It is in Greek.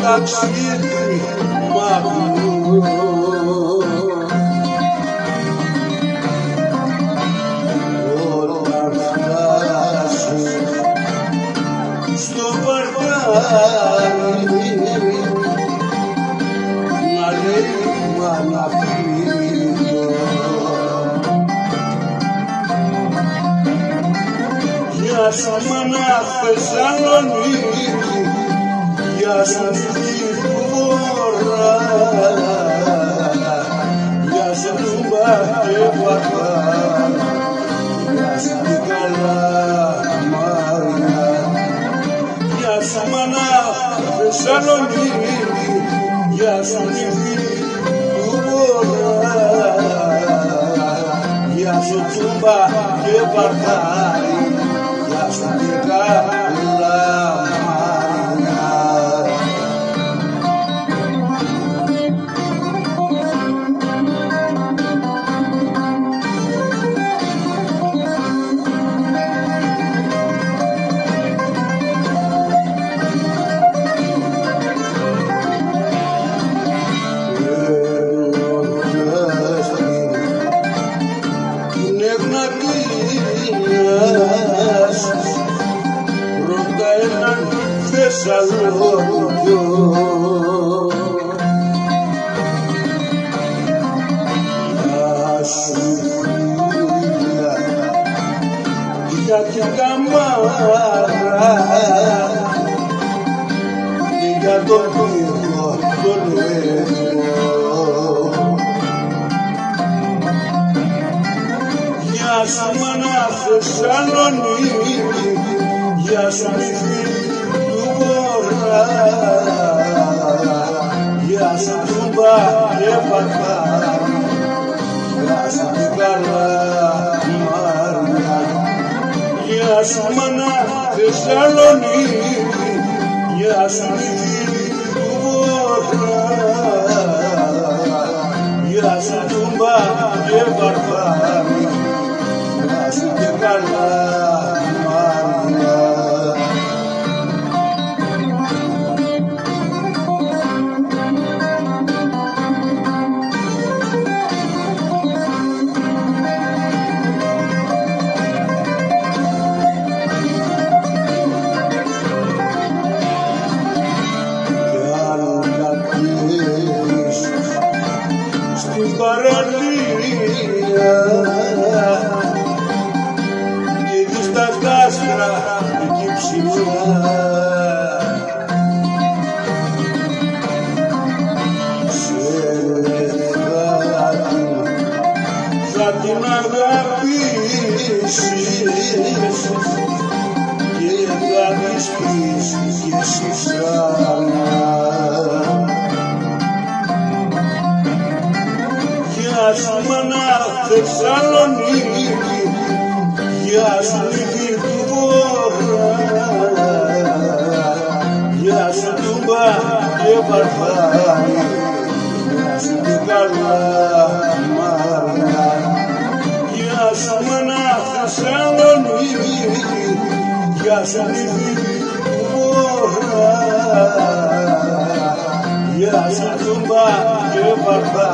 ταξίδι μακρού όταν φτάσεις στο παρκάρι να λέει μάνα φύγω γεια σου μάνα Θεσσαλονίκη γεια σου Μωρά, γεια σου Τούμπα και Πατά, γεια σου την Καλαμάρια, γεια σου μάνα Θεσσαλονίκη, γεια σου νύχτη του Μωρά, γεια σου Τούμπα και Πατά, γεια σου την Καλαμάρια. Πρώτα έναν Θεσσαλονικιό γεια σου φίλια για την καμάρα και για τον πύργο τον έμο γεια σου μάνα Θεσσαλονίκη γεια σου νύχτη του Βορρά γεια σου Τούμπα και Πατά γεια σου την Καλαμάρια γεια σου μάνα Θεσσαλονίκη γεια σου νύχτη του Βορρά γεια σου Τούμπα και Πατά γεια σου την Καλαμάρια. Στην παραλία και δεις τα κάστρα εκεί ψηλά σε κάτι θα την αγαπήσεις και θα της πεις κι εσύ ξανά γεια σου μάνα Θεσσαλονίκη γεια σου νύχτη του Βορρά γεια σου Τούμπα και Πατά γεια σου την Καλαμάρια γεια σου μάνα Θεσσαλονίκη γεια σου νύχτη του Βορρά γεια σου Τούμπα και Πατά